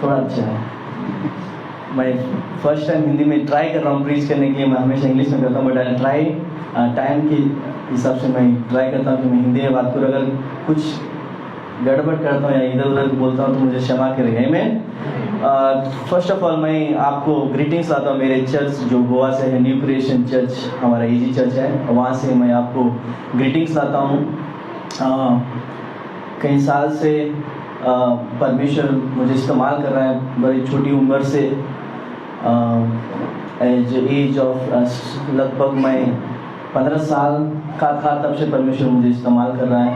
थोड़ा अच्छा है। मैं फर्स्ट टाइम हिंदी में ट्राई कर रहा हूँ प्रीच करने के लिए। मैं हमेशा इंग्लिश में करता हूँ, बट आई ट्राई टाइम के हिसाब से मैं ट्राई करता हूँ कि मैं हिंदी में बात करूँ। अगर कुछ गड़बड़ करता हूँ या इधर उधर बोलता हूँ तो मुझे क्षमा करेगा। आमीन। फर्स्ट ऑफ ऑल मैं आपको ग्रीटिंग्स लाता हूँ मेरे चर्च जो गोवा से है, न्यू क्रिएशन चर्च, हमारा ईजी चर्च है, वहाँ से मैं आपको ग्रीटिंग्स लाता हूँ। कई साल से परमेश्वर मुझे इस्तेमाल कर रहा है, बड़ी छोटी उम्र से, एज ऑफ लगभग मैं 15 साल का था तब से परमेश्वर मुझे इस्तेमाल कर रहा है।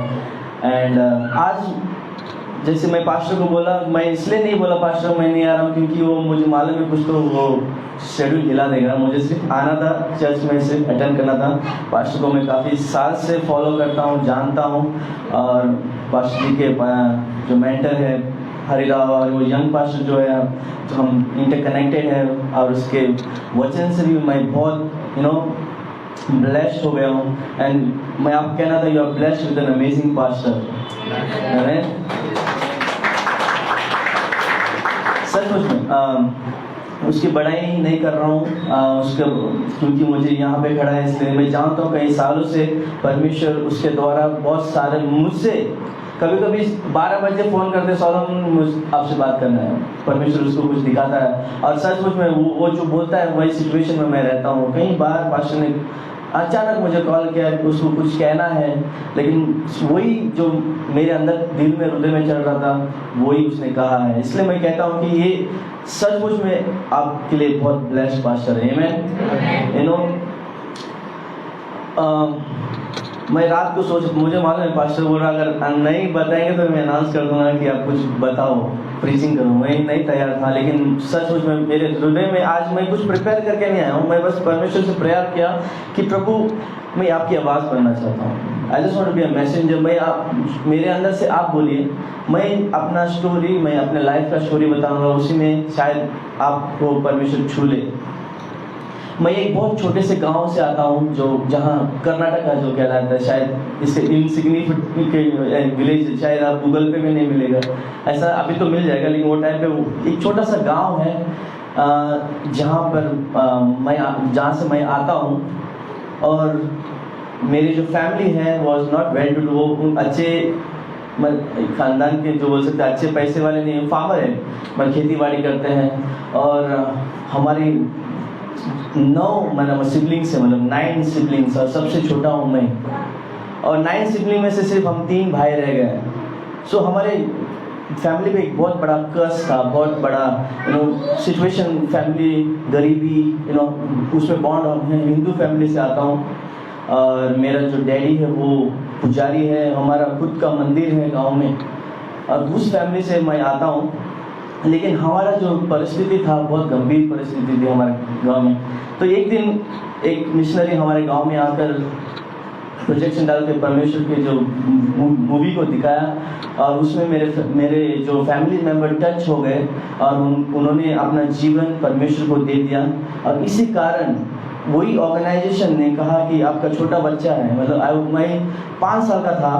एंड आज जैसे मैं पास्टर को बोला, मैं इसलिए नहीं बोला पास्टर मैं नहीं आ रहा हूँ क्योंकि वो मुझे मालूम है कुछ तो वो शेड्यूल हिला देगा। मुझे सिर्फ आना था, चर्च में सिर्फ अटेंड करना था। पास्टर को मैं काफ़ी साल से फॉलो करता हूँ, जानता हूँ, और पास्टर जी के जो मेंटर है हरिराव, और वो यंग पास्टर जो है, तो हम इंटरकनेक्टेड है, और उसके वचन से भी मैं बहुत ब्लेस्ड हो गया हूँ। एंड मैं आपको कहना था, you are blessed with an amazing pastor. सचमुच में उसकी बड़ाई नहीं कर रहा हूँ उसके, क्योंकि मुझे यहाँ पे खड़ा है इसलिए। मैं जानता हूँ कई सालों से परमेश्वर उसके द्वारा बहुत सारे मुझसे कभी कभी 12 बजे फ़ोन करते, सौरभ आपसे बात करना है, परमेश्वर उसको कुछ दिखाता है। और सचमुच में वो जो बोलता है वही सिचुएशन में मैं रहता हूँ। कई बार पास्टर ने अचानक मुझे कॉल किया, उसको कुछ कहना है, लेकिन वही जो मेरे अंदर दिल में हृदय में चल रहा था वही उसने कहा है। इसलिए मैं कहता हूँ कि ये सचमुच में आपके लिए बहुत ब्लेस्ड पास्टर है। आमीन। मैं रात को सोच, मुझे मालूम है पास्टर बोल रहा अगर नहीं बताएंगे तो मैं अनाउंस कर दूंगा कि आप कुछ बताओ, प्रीचिंग करूँ। मैं नहीं तैयार था, लेकिन सचमुच में मेरे हृदय में आज मैं कुछ प्रिपेयर करके नहीं आया हूँ। मैं बस परमेश्वर से प्रेयर किया कि प्रभु मैं आपकी आवाज़ बनना चाहता हूँ। I just want to be a messenger. मैं आप मेरे अंदर से आप बोलिए, मैं अपना स्टोरी, मैं अपने लाइफ का स्टोरी बताऊँगा, उसी में शायद आपको परमेश्वर छू ले। मैं एक बहुत छोटे से गांव से आता हूं जो जहां कर्नाटक का जो कहलाता है, शायद इससे इनसिग्निफिकेंट विलेज, शायद आप गूगल पे भी नहीं मिलेगा ऐसा, अभी तो मिल जाएगा, लेकिन वो टाइम पे एक छोटा सा गांव है जहां पर जहां से मैं आता हूं। और मेरी जो फैमिली है was not well to do, वो अच्छे खानदान के जो बोल सकते हैं, अच्छे पैसे वाले नहीं, फार्मर है, मतलब खेती बाड़ी करते हैं। और हमारी 9 सिबलिंग्स है, मतलब 9 सिबलिंग्स, और सबसे छोटा हूँ मैं। और 9 सिबलिंग में से सिर्फ हम 3 भाई रह गए। सो हमारे फैमिली में एक बहुत बड़ा कर्स था, बहुत बड़ा सिचुएशन, फैमिली गरीबी, उसमें बॉन्ड। मैं हिंदू फैमिली से आता हूँ, और मेरा जो डैडी है वो पुजारी है, हमारा खुद का मंदिर है गाँव में, और उस फैमिली से मैं आता हूँ। लेकिन हमारा जो परिस्थिति था बहुत गंभीर परिस्थिति थी हमारे गांव में। तो एक दिन एक मिशनरी हमारे गांव में आकर प्रोजेक्शन डाल के परमेश्वर के जो मूवी को दिखाया, और उसमें मेरे जो फैमिली मेंबर टच हो गए, और उन्होंने अपना जीवन परमेश्वर को दे दिया। और इसी कारण वही ऑर्गेनाइजेशन ने कहा कि आपका छोटा बच्चा है, मतलब मैं 5 साल का था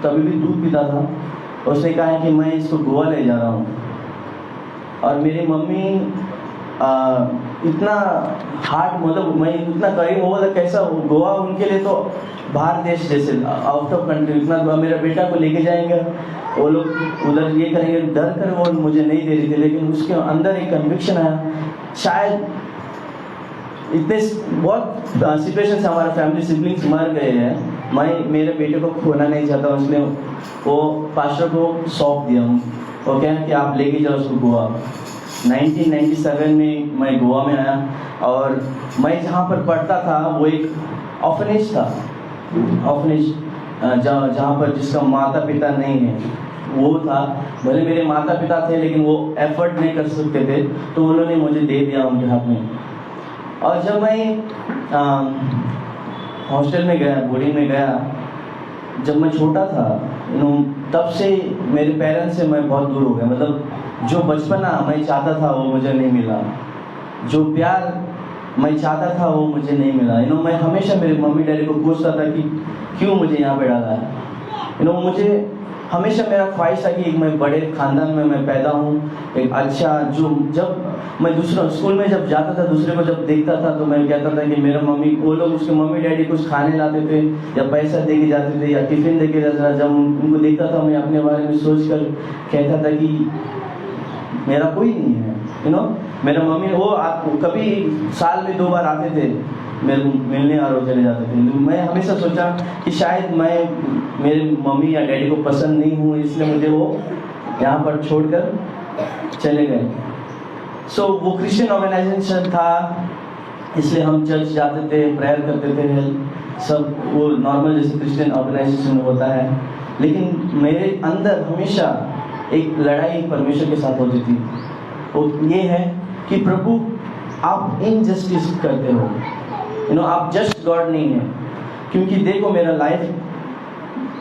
तभी भी दूध पीता था, उसने कहा है कि मैं इसको गोवा ले जा रहा हूँ। और मेरी मम्मी इतना हार्ट, मतलब मैं इतना करीब हो, कैसा गोवा उनके लिए तो बाहर देश जैसे, आउट ऑफ कंट्री, इतना मेरा बेटा को लेके जाएंगे, वो लोग उधर ये करेंगे, डर कर वो मुझे नहीं दे रही थी। लेकिन उसके अंदर एक कन्विक्शन आया, शायद इतने बहुत सिचुएशन से हमारा फैमिली सिबलिंग्स मर गए हैं, मैं मेरे बेटे को खोना नहीं चाहता, इसलिए वो पास्टर को सौंप दिया हूँ। वो कह कि आप लेके जाओ उसको गोवा। 1997 में मैं गोवा में आया, और मैं जहाँ पर पढ़ता था वो एक ऑर्फनेज था, ऑर्फनेज जहाँ पर जिसका माता पिता नहीं है वो था। भले मेरे माता पिता थे लेकिन वो एफर्ट नहीं कर सकते थे, तो उन्होंने मुझे दे दिया उनके हाथ में। और जब मैं हॉस्टल में गया, बोर्डिंग में गया, जब मैं छोटा था, तब से मेरे पेरेंट्स से मैं बहुत दूर हो गया। मतलब जो बचपना मैं चाहता था वो मुझे नहीं मिला, जो प्यार मैं चाहता था वो मुझे नहीं मिला। मैं हमेशा मेरे मम्मी डैडी को पूछता था कि क्यों मुझे यहाँ पे डाला है। मुझे हमेशा मेरा ख्वाहिश था कि एक मैं बड़े ख़ानदान में मैं पैदा हूँ, एक अच्छा जो जब मैं दूसरा स्कूल में जब जाता था, दूसरे को जब देखता था तो मैं कहता था कि मेरा मम्मी, वो लोग उसके मम्मी डैडी कुछ खाने लाते थे या पैसा दे के जाते थे या टिफ़िन दे के जाता था। जब उनको देखता था मैं अपने बारे में सोच कर कहता था कि मेरा कोई नहीं है, मेरा मम्मी वो कभी साल में 2 बार आते थे मेरे मिलने और वो चले जाते थे। मैं हमेशा सोचा कि शायद मैं मेरे मम्मी या डैडी को पसंद नहीं हूँ, इसलिए मुझे वो यहाँ पर छोड़कर चले गए। सो वो क्रिश्चियन ऑर्गेनाइजेशन था, इसलिए हम चर्च जाते थे, प्रेयर करते थे, सब वो नॉर्मल जैसे क्रिश्चियन ऑर्गेनाइजेशन में होता है। लेकिन मेरे अंदर हमेशा एक लड़ाई परमेश्वर के साथ होती थी। वो ये है कि प्रभु आप इनजस्टिस करते हो, आप जस्ट गॉड नहीं है। क्योंकि देखो मेरा लाइफ,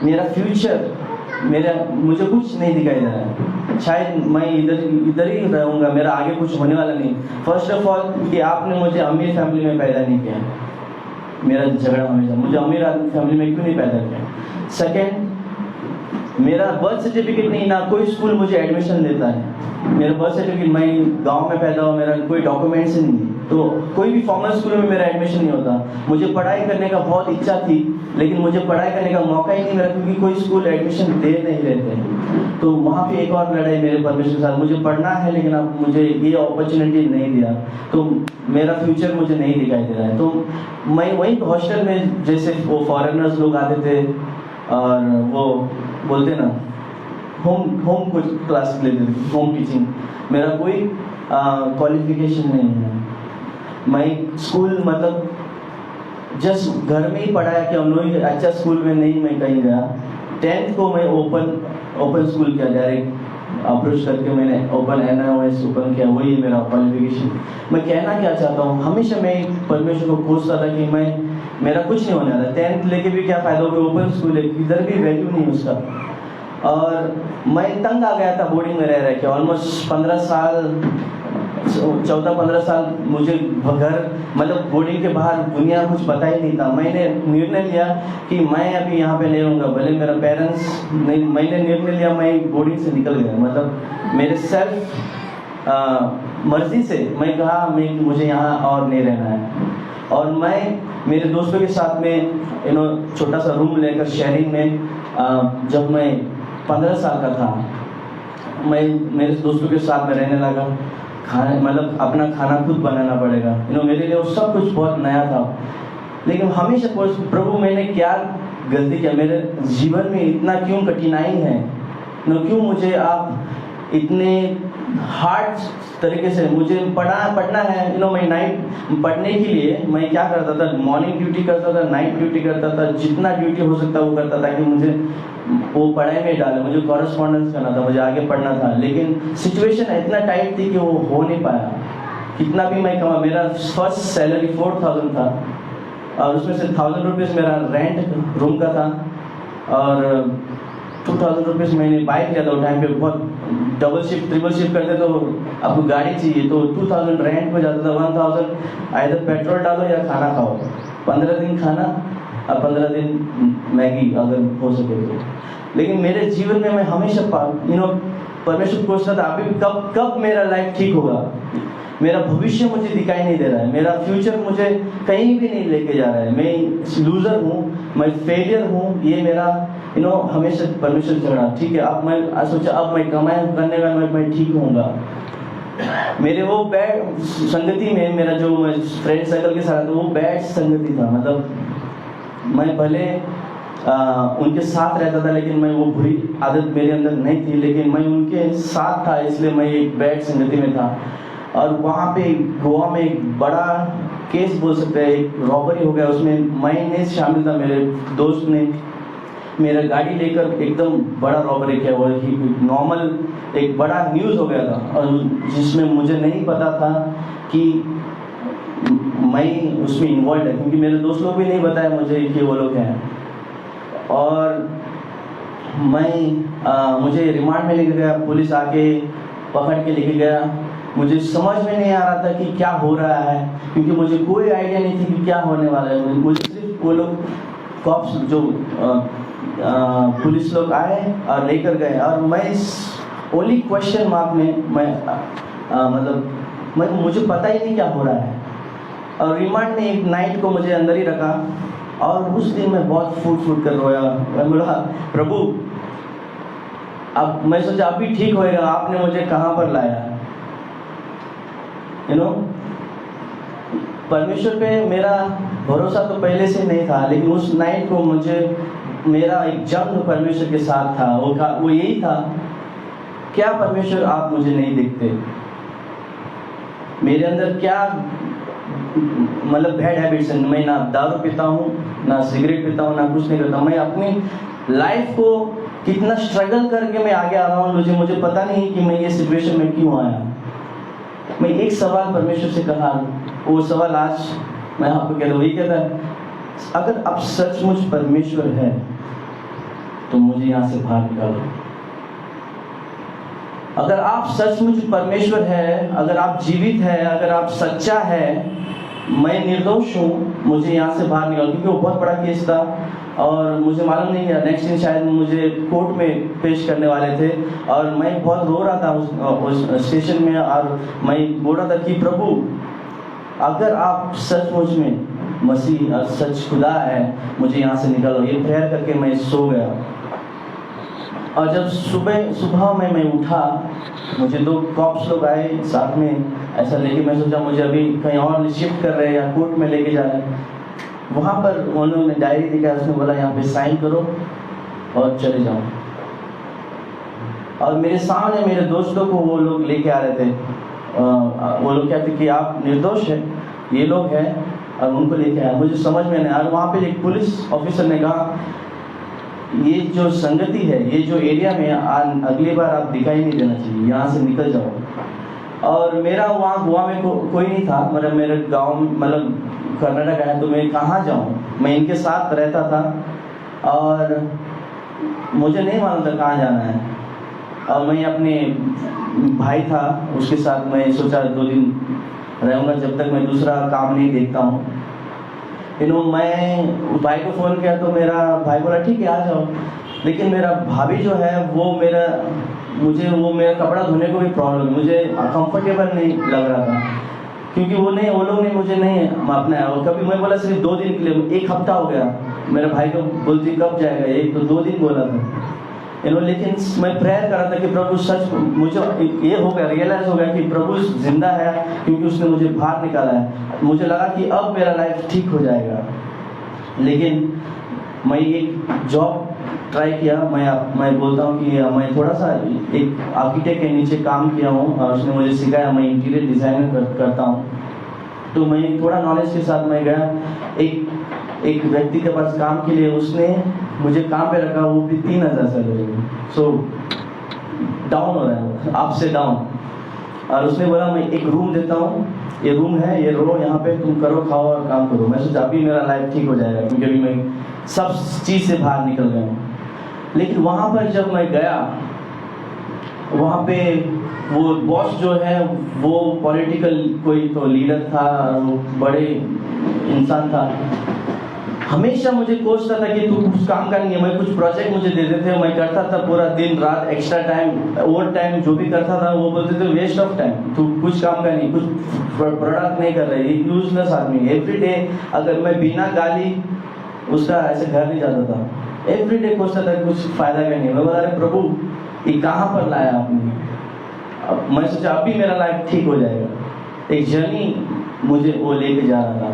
मेरा फ्यूचर, मुझे कुछ नहीं दिखाई दे रहा है। शायद मैं इधर ही रहूँगा, मेरा आगे कुछ होने वाला नहीं। फर्स्ट ऑफ ऑल कि आपने मुझे अमीर फैमिली में पैदा नहीं किया, मेरा झगड़ा हमेशा, मुझे अमीर फैमिली में क्यों नहीं पैदा किया। सेकेंड, मेरा बर्थ सर्टिफिकेट नहीं, ना कोई स्कूल मुझे एडमिशन देता है। मेरा बर्थ सर्टिफिकेट, मैं गांव में पैदा हुआ, मेरा कोई डॉक्यूमेंट्स ही नहीं, तो कोई भी फॉर्मल स्कूल में मेरा एडमिशन नहीं होता। मुझे पढ़ाई करने का बहुत इच्छा थी, लेकिन मुझे पढ़ाई करने का मौका ही नहीं मिला क्योंकि कोई स्कूल एडमिशन दे नहीं रहते हैं। तो वहाँ पे एक और लड़ाई मेरे परमेश्वर के साथ, मुझे पढ़ना है लेकिन अब मुझे ये अपॉर्चुनिटी नहीं दिया, तो मेरा फ्यूचर मुझे नहीं दिखाई दे रहा है। तो मैं वही हॉस्टल में, जैसे वो फॉरेनर्स लोग आते थे और वो बोलते ना होम कुछ क्लास लेते थे, होम टीचिंग, मेरा कोई क्वालिफिकेशन नहीं है। मैं स्कूल मतलब जस्ट घर में ही पढ़ाया कि हम लोग अच्छा स्कूल में नहीं मैं कहीं गया। 10th को मैं ओपन स्कूल किया, डायरेक्ट अप्रोच करके मैंने ओपन NIOS ओपन किया, वही मेरा क्वालिफिकेशन। मैं कहना क्या चाहता हूँ, हमेशा मैं परमेश्वर को खोजता था कि मेरा कुछ नहीं होने वाला, 10th लेके भी क्या फ़ायदा होगा, ओपन स्कूल है, इधर भी वैल्यू नहीं उसका। और मैं तंग आ गया था बोर्डिंग में रह के, ऑलमोस्ट 14-15 साल मुझे घर मतलब बोर्डिंग के बाहर दुनिया कुछ पता ही नहीं था। मैंने निर्णय लिया कि मैं अभी यहाँ पे नहीं रहूँगा, भले मेरा पेरेंट्स नहीं, मैंने निर्णय लिया, मैं बोर्डिंग से निकल गया। मतलब मेरे सेल्फ मर्जी से मैं कहा मुझे यहाँ और नहीं रहना है। और मैं मेरे दोस्तों के साथ में छोटा सा रूम लेकर शेयरिंग में जब मैं 15 साल का था, मैं मेरे दोस्तों के साथ में रहने लगा। खाना मतलब अपना खाना खुद बनाना पड़ेगा, मेरे लिए वो सब कुछ बहुत नया था। लेकिन हमेशा प्रभु मैंने क्या गलती किया, मेरे जीवन में इतना क्यों कठिनाई है, क्यों मुझे आप इतने हार्ड तरीके से मुझे पढ़ना है। मैं नाइट पढ़ने के लिए मैं क्या करता था, मॉर्निंग ड्यूटी करता था, नाइट ड्यूटी करता था, जितना ड्यूटी हो सकता वो करता था कि मुझे वो पढ़ाई में डाले, मुझे कॉरेस्पॉन्डेंस करना था, मुझे आगे पढ़ना था। लेकिन सिचुएशन इतना टाइट थी कि वो हो नहीं पाया। कितना भी मैं कमा, मेरा फर्स्ट सैलरी 4000 था और उसमें से 1000 रुपीज़ मेरा रेंट रूम का था और 2000 रुपीज़ मैंने बाइक लिया था। उस टाइम पे बहुत डबल शिफ्ट ट्रिपल शिफ्ट करते तो आपको गाड़ी चाहिए, तो 2000 रेंट हो जाता था। 1000 आइदर पेट्रोल डालो या खाना खाओ, 15 दिन खाना और 15 दिन मैगी अगर हो सके तो। लेकिन मेरे जीवन में मैं हमेशा परमेश्वर पूछता था अभी कब मेरा लाइफ ठीक होगा। मेरा भविष्य मुझे दिखाई नहीं दे रहा है, मेरा फ्यूचर मुझे कहीं भी नहीं लेके जा रहा है। मैं लूजर हूँ, मैं फेलियर हूँ, ये मेरा हमेशा परमेश्वर झगड़ा। ठीक है, अब मैं सोचा अब मैं कमाई करने का मैं ठीक होऊंगा। मेरे वो बैड संगति में मेरा जो फ्रेंड सर्कल के साथ वो बैड संगति था। मतलब मैं भले उनके साथ रहता था लेकिन मैं वो बुरी आदत मेरे अंदर नहीं थी, लेकिन मैं उनके साथ था इसलिए मैं एक बैड संगति में था। और वहाँ पे गोवा में एक बड़ा केस बोल सकते हैं, एक रॉबरी हो गया, उसमें मैं शामिल था। मेरे दोस्त ने मेरा गाड़ी लेकर एकदम बड़ा रॉबरी किया, वो नॉर्मल एक बड़ा न्यूज़ हो गया था और जिसमें मुझे नहीं पता था कि मैं उसमें इन्वॉल्व है, क्योंकि मेरे दोस्त लोग भी नहीं बताया मुझे कि वो लोग हैं। और मुझे रिमांड में लेके गया, पुलिस आके पकड़ के लेके गया। मुझे समझ में नहीं आ रहा था कि क्या हो रहा है, क्योंकि मुझे कोई आइडिया नहीं थी कि क्या होने वाला है। मुझे सिर्फ वो लोग कॉप्स जो पुलिस लोग आए और लेकर गए, और मैं इस ओनली क्वेश्चन मार्क में मुझे पता ही नहीं क्या हो रहा है। और रिमांड ने एक नाइट को मुझे अंदर ही रखा, और उस दिन मैं बहुत फूट कर रोया। मैं बोला, प्रभु अब मैं सोचा अभी ठीक होएगा, आपने मुझे कहाँ पर लाया। परमेश्वर पे मेरा भरोसा तो पहले से नहीं था, लेकिन उस नाइट को मेरा एक जंग परमेश्वर के साथ था। वो यही था, क्या परमेश्वर आप मुझे नहीं देखते? मेरे अंदर क्या बैड हैबिट्स हैं। मैं ना दारू पीता हूँ, ना सिगरेट पीता हूँ, ना कुछ नहीं करता। मैं अपनी लाइफ को कितना स्ट्रगल करके मैं आगे आ रहा हूँ, मुझे पता नहीं कि मैं ये सिचुएशन में क्यों आया। मैं एक सवाल परमेश्वर से कहा, वो सवाल आज मैं आपको कह रहा हूँ। वही कहता है, अगर आप सचमुच परमेश्वर है तो मुझे यहाँ से बाहर निकालो। अगर आप सचमुच परमेश्वर है, अगर आप जीवित है, अगर आप सच्चा है, मैं निर्दोष हूँ, मुझे यहाँ से बाहर निकालो। क्योंकि वो बहुत बड़ा केस था, और मुझे मालूम नहीं है नेक्स्ट दिन शायद मुझे कोर्ट में पेश करने वाले थे। और मैं बहुत रो रहा था उस स्टेशन में, और मैं बोल रहा था कि प्रभु अगर आप सचमुच में मसीह और सच खुदा है, मुझे यहाँ से निकालो। ये प्रेयर करके मैं सो गया। और जब सुबह में मैं उठा, मुझे 2 कॉप्स लोग आए साथ में ऐसा लेके। मैं सोचा मुझे अभी कहीं और शिफ्ट कर रहे हैं या कोर्ट में लेके जा रहे हैं। वहाँ पर उन्होंने डायरी दिखाया, उसने बोला यहाँ पे साइन करो और चले जाओ। और मेरे सामने मेरे दोस्तों को वो लोग लेके आ रहे थे। वो लोग कहते कि आप निर्दोष हैं, ये लोग हैं, और उनको लेके आया। मुझे समझ में नहीं आया। वहाँ पे एक पुलिस ऑफिसर ने कहा, ये जो संगति है, ये जो एरिया में अगली बार आप दिखाई नहीं देना चाहिए, यहाँ से निकल जाओ। और मेरा वहाँ गोवा में कोई नहीं था। मेरे गाँव कर्नाटक है, तो मैं कहाँ जाऊँ? मैं इनके साथ रहता था और मुझे नहीं मालूम था कहाँ जाना है। और मैं अपने भाई था, उसके साथ मैं सोचा 2 दिन रहूँगा जब तक मैं दूसरा काम नहीं देखता हूँ। मैं भाई को फ़ोन किया तो मेरा भाई बोला ठीक है आ जाओ। लेकिन मेरा भाभी जो है मुझे मेरा कपड़ा धोने को भी प्रॉब्लम, मुझे कंफर्टेबल नहीं लग रहा था, क्योंकि वो लोग ने मुझे नहीं अपनाया। और कभी मैं बोला सिर्फ 2 दिन के लिए, 1 हफ्ता हो गया। मेरे भाई को बोलती कब जाएगा, 1 तो 2 दिन बोला था। लेकिन मैं प्रेयर कर रहा था कि प्रभु सच, मुझे ये हो गया, रियलाइज हो गया कि प्रभु जिंदा है, क्योंकि उसने मुझे बाहर निकाला है। मुझे लगा कि अब मेरा लाइफ ठीक हो जाएगा। लेकिन मैं एक जॉब ट्राई किया। मैं बोलता हूँ कि मैं थोड़ा सा एक आर्किटेक्ट के नीचे काम किया हूँ, और उसने मुझे सिखाया। मैं इंटीरियर डिज़ाइनर करता हूँ, तो मैं थोड़ा नॉलेज के साथ मैं गया एक व्यक्ति के पास काम के लिए। उसने मुझे काम पे रखा, वो भी 3000 सैलरी में। सो डाउन हो रहा है, अप से डाउन। और उसने बोला मैं एक रूम देता हूँ, ये रूम है, ये रहो यहाँ पे, तुम करो, खाओ और काम करो। मैं सोचा अभी मेरा लाइफ ठीक हो जाएगा, क्योंकि अभी मैं सब चीज़ से बाहर निकल गया हूँ। लेकिन वहाँ पर जब मैं गया, वहाँ पे वो बॉस जो है वो पॉलिटिकल कोई तो लीडर था, वो बड़े इंसान था। हमेशा मुझे कोसता था कि तू कुछ काम करनी है। मैं कुछ प्रोजेक्ट मुझे देते थे, मैं करता था पूरा दिन रात, एक्स्ट्रा टाइम, ओवर टाइम जो भी करता था। वो बोलते थे वेस्ट ऑफ टाइम, तू कुछ काम का नहीं, कुछ प्रोडक्ट नहीं कर रहे, यूजलेस आदमी। एवरी डे अगर मैं बिना गाली उसका ऐसे घर नहीं जाता था। एवरी डे कोसता था कुछ फायदा का नहीं। मैं बोला अरे प्रभु ये कहाँ पर लाया आपने? अब मैं सोचा अभी मेरा लाइफ ठीक हो जाएगा। एक जर्नी मुझे वो लेके जा रहा था।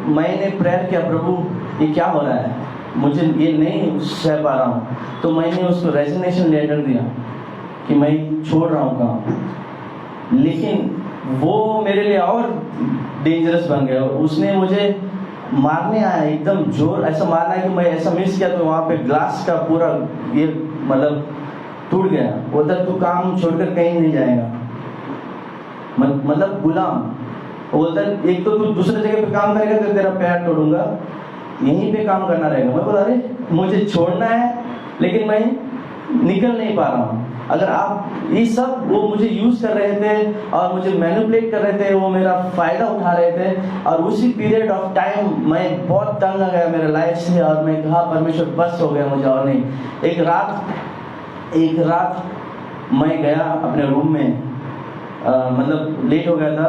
मैंने प्रेयर किया, प्रभु ये क्या हो रहा है, मुझे ये नहीं सह पा रहा हूँ। तो मैंने उसको रेजिग्नेशन लेटर दिया कि मैं छोड़ रहा हूँ काम। लेकिन वो मेरे लिए और डेंजरस बन गया। उसने मुझे मारने आया, एकदम जोर ऐसा मारना है कि मैं ऐसा मिस किया तो वहाँ पे ग्लास का पूरा ये टूट गया। उधर तू काम छोड़कर कहीं नहीं जाएगा, गुलाम। बोलता एक तो तू दूसरे जगह पे काम करेगा तो तेरा पैर तोड़ूंगा, यहीं पे काम करना रहेगा। मैं बोला अरे मुझे छोड़ना है, लेकिन मैं निकल नहीं पा रहा हूँ। अगर आप ये सब वो मुझे यूज कर रहे थे और मुझे मैनिपुलेट कर रहे थे, वो मेरा फायदा उठा रहे थे। और उसी पीरियड ऑफ टाइम मैं बहुत तंग आ गया मेरे लाइफ से, और मैं कहा परमेश्वर बस हो गया मुझे और नहीं। एक रात मैं गया अपने रूम में, मतलब लेट हो गया था,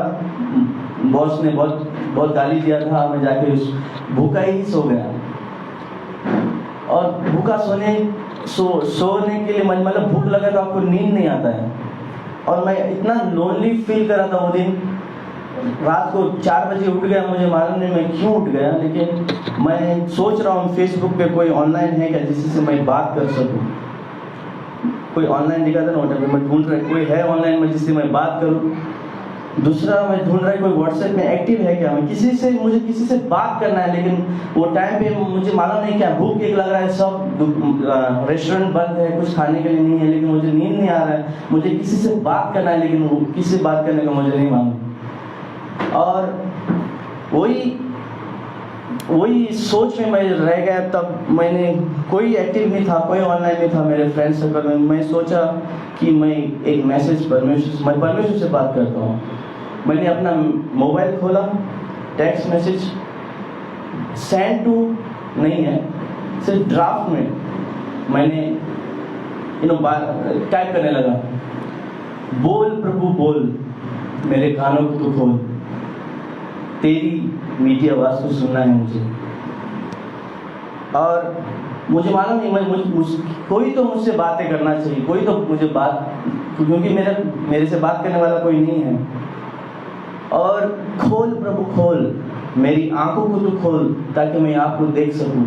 बॉस ने बहुत गाली दिया था, मैं जाके भूखा ही सो गया। और भूखा सोने के लिए मतलब भूख लगा तो आपको नींद नहीं आता है, और मैं इतना लोनली फील कर रहा था वो दिन। रात को 4 बजे उठ गया, मुझे मालूम नहीं मैं क्यों उठ गया, लेकिन मैं सोच रहा हूँ फेसबुक पे कोई ऑनलाइन है क्या जिससे मैं बात कर सकूँ। कोई ऑनलाइन दिखा था ना, मैं ढूंढ रहा कोई है ऑनलाइन में जिससे मैं बात करूँ। दूसरा मैं ढूंढ रहा कोई व्हाट्सएप में एक्टिव है क्या, मुझे किसी से बात करना है, लेकिन वो टाइम पे मुझे मालूम नहीं क्या भूख एक लग रहा है, सब रेस्टोरेंट बंद है, कुछ खाने के लिए नहीं है, लेकिन मुझे नींद नहीं आ रहा है, मुझे किसी से बात करना है, लेकिन वो किसी से बात करने का मुझे नहीं मालूम। और वही सोच में मैं रह गया। तब मैंने कोई एक्टिव नहीं था, कोई ऑनलाइन नहीं था मेरे फ्रेंड सर्कल में। मैं सोचा कि मैं एक मैसेज परमेश्वर से बात करता हूँ। मैंने अपना मोबाइल खोला, टेक्स्ट मैसेज सेंड टू नहीं है, सिर्फ ड्राफ्ट में मैंने टाइप करने लगा, बोल प्रभु बोल, मेरे कानों को तू खोल, तेरी मीठी आवाज को सुनना है मुझे। और मुझे मालूम नहीं, कोई तो मुझसे बातें करना चाहिए, कोई तो मुझे बात, क्योंकि मेरे से बात करने वाला कोई नहीं है। और खोल प्रभु खोल, मेरी आंखों को तू खोल ताकि मैं आपको देख सकूं।